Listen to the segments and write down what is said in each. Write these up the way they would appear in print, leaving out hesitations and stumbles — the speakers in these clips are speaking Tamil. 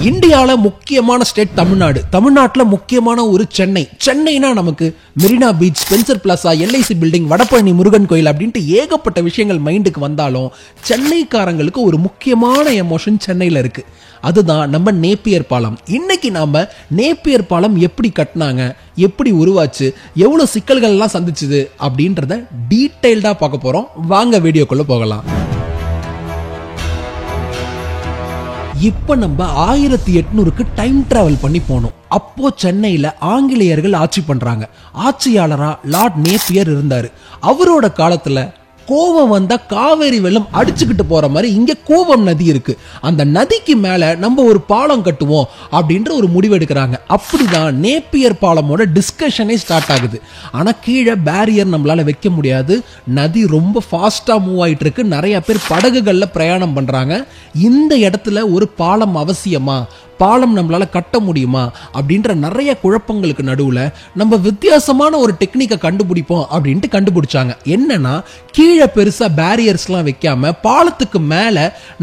இந்தியால முக்கியமான ஸ்டேட் தமிழ்நாடு, தமிழ்நாட்டுல முக்கியமான ஒரு சென்னை. சென்னைனா நமக்கு Marina beach, Spencer plaza, LIC building, Vadapalani Murugan கோயில் அப்படின்ட்டு ஏகப்பட்ட விஷயங்கள் மைண்டுக்கு வந்தாலும் சென்னைக்காரங்களுக்கு ஒரு முக்கியமான எமோஷன் சென்னையில இருக்கு. அதுதான் நம்ம நேப்பியர் பாலம். இன்னைக்கு நாம நேப்பியர் பாலம் எப்படி கட்டினாங்க, எப்படி உருவாச்சு, எவ்வளவு சிக்கல்கள் எல்லாம் சந்திச்சது அப்படின்றத டீடைல்டா பார்க்க போறோம். வாங்க வீடியோக்குள்ள போகலாம். இப்ப நம்ம 1800க்கு டைம் டிராவல் பண்ணி போனோம். அப்போ சென்னையில ஆங்கிலேயர்கள் ஆட்சி பண்றாங்க. ஆட்சியாளரா லார்ட் நேப்பியர் இருந்தாரு. அவரோட காலத்துல கோவம் வந்தா காவேரி வெள்ளம் அடிச்சுக்கிட்டு போற மாதிரி இங்க கோவம் நதி இருக்கு. அந்த நதிக்கு மேல நம்ம ஒரு பாலம் கட்டுவோம் அப்படின்ற ஒரு முடிவு எடுக்கிறாங்க. அப்படிதான் நேப்பியர் பாலமோட டிஸ்கஷனே ஸ்டார்ட் ஆகுது. ஆனா கீழே பேரியர் நம்மளால வைக்க முடியாது. நதி ரொம்ப ஃபாஸ்டா மூவ் ஆயிட்டு இருக்கு. நிறைய பேர் படகுகள்ல பிரயாணம் பண்றாங்க. இந்த இடத்துல ஒரு பாலம் அவசியமா, பாலம் நம்மளால கட்ட முடியுமா அப்படின்ற நிறைய குழப்பங்களுக்கு நடுவுல நம்ம வித்தியாசமான ஒரு டெக்னிக்கை கண்டுபிடிப்போம் அப்படின்ட்டு கண்டுபிடிச்சாங்க. என்னன்னா, கீழே பெருசா பேரியர்ஸ்லாம் வைக்காம பாலத்துக்கு மேல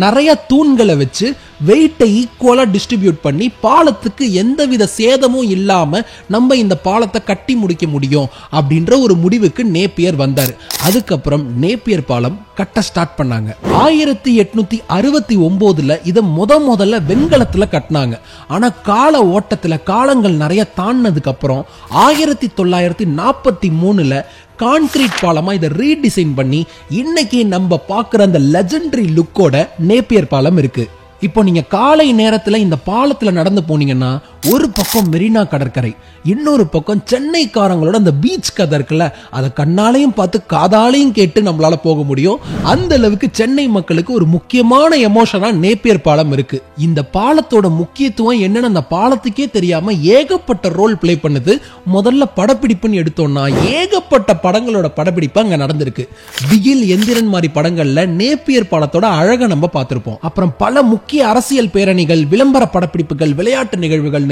நிறைய தூண்களை வச்சு வெயிட்டை ஈக்குவலா டிஸ்ட்ரிபியூட் பண்ணி பாலத்துக்கு எந்தவித சேதமும் இல்லாம நம்ம இந்த பாலத்தை கட்டி முடிக்க முடியும் அப்படின்ற ஒரு முடிவுக்கு நேப்பியர் வந்தாரு. அதுக்கப்புறம் நேப்பியர் பாலம் கட்ட ஸ்டார்ட் பண்ணாங்க. 1869ல இத முதல்ல வெண்கலத்துல கட்டினாங்க. ஆனா கால ஓட்டத்துல காலங்கள் நிறைய தாண்டினதுக்கு அப்புறம் 1943ல கான்கிரீட் பாலமா இதை ரீடிசைன் பண்ணி இன்னைக்கு நம்ம பார்க்குற அந்த லெஜெண்டரி லுக்கோட நேப்பியர் பாலம் இருக்கு. இப்போ நீங்க காலை நேரத்துல இந்த பாலத்துல நடந்து போனீங்கன்னா ஒரு பக்கம் மெரினா கடற்கரை, இன்னொரு பக்கம் சென்னைக்காரங்களோட அந்த பீச் கதை இருக்குல்ல, அதை கண்ணாலையும் பார்த்து காதாலையும் கேட்டு நம்மளால போக முடியும். அந்த அளவுக்கு சென்னை மக்களுக்கு ஒரு முக்கியமான எமோஷனா நேப்பியர் பாலம் இருக்கு. இந்த பாலத்தோட முக்கியத்துவம் என்னன்னு அந்த பாலத்துக்கே தெரியாம ஏகப்பட்ட ரோல் பிளே பண்ணுது. முதல்ல படப்பிடிப்புன்னு எடுத்தோம்னா ஏகப்பட்ட படங்களோட படப்பிடிப்பு அங்க நடந்திருக்கு. பிகில், எந்திரன் மாதிரி படங்கள்ல நேப்பியர் பாலத்தோட அழகை நம்ம பார்த்திருப்போம். அப்புறம் பல முக்கிய அரசியல் பேரணிகள், விளம்பர படப்பிடிப்புகள், விளையாட்டு நிகழ்வுகள்,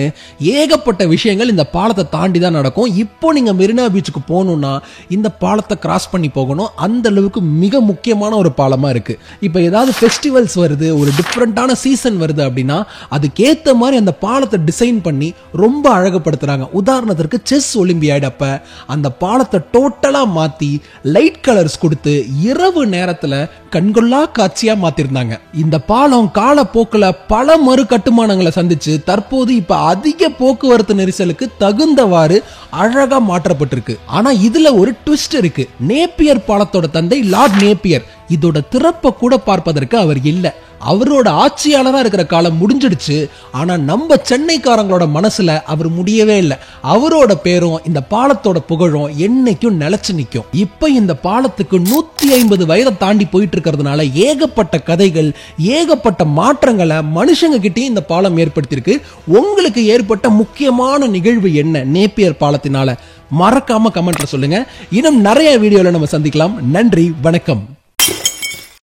ஏகப்பட்ட விஷயங்கள் இந்த பாலத்தை தாண்டி தான் நடக்கும். இப்போ நீங்க மெரினா பீச்சுக்கு போகணும்னா இந்த பாலத்தை கிராஸ் பண்ணி போகணும். அந்த அளவுக்கு மிக முக்கியமான ஒரு பாலமா இருக்கு. இப்போ ஏதாவது ஃபெஸ்டிவல்ஸ் வருது, ஒரு டிஃப்ரெண்டான சீசன் வருது அப்படின்னா அதுக்கேற்ற மாதிரி அந்த பாலத்தை டிசைன் பண்ணி ரொம்ப அழகுபடுத்துறாங்க. உதாரணத்திற்கு செஸ் ஒலிம்பியாட் அப்ப அந்த பாலத்தை டோட்டலா மாத்தி லைட் கலர்ஸ் கொடுத்து இரவு நேரத்துல கண்கொள்ளா காட்சியா மாத்திருந்தாங்க. இந்த பாலம் காலப்போக்குல பல மறு கட்டுமானங்களை சந்திச்சு தற்போது இப்ப அதிக போக்குவரத்து நெரிசலுக்கு தகுந்தவாறு அழகா மாற்றப்பட்டிருக்கு. ஆனா இதுல ஒரு ட்விஸ்ட் இருக்கு. நேப்பியர் பாலத்தோட தந்தை லார்ட் நேப்பியர் இதோட திறப்ப கூட பார்ப்பதற்கு அவர் இல்ல. அவரோட ஆட்சியாளரா இருக்கிற காலம் முடிஞ்சிடுச்சு. ஆனா நம்ம சென்னைக்காரங்களோட மனசுல அவர் முடியவே இல்லை. அவரோட பேரும் இந்த பாலத்தோட புகழும் என்னைக்கும் நிலைச்சு நிற்கும். இப்ப இந்த பாலத்துக்கு 150 வயதை தாண்டி போயிட்டு இருக்கிறதுனால ஏகப்பட்ட கதைகள், ஏகப்பட்ட மாற்றங்களை மனுஷங்க கிட்டயும் இந்த பாலம் ஏற்படுத்தியிருக்கு. உங்களுக்கு ஏற்பட்ட முக்கியமான நிகழ்வு என்ன நேப்பியர் பாலத்தினால? மறக்காம கமெண்ட்ல சொல்லுங்க. இன்னும் நிறைய வீடியோல நம்ம சந்திக்கலாம். நன்றி, வணக்கம்.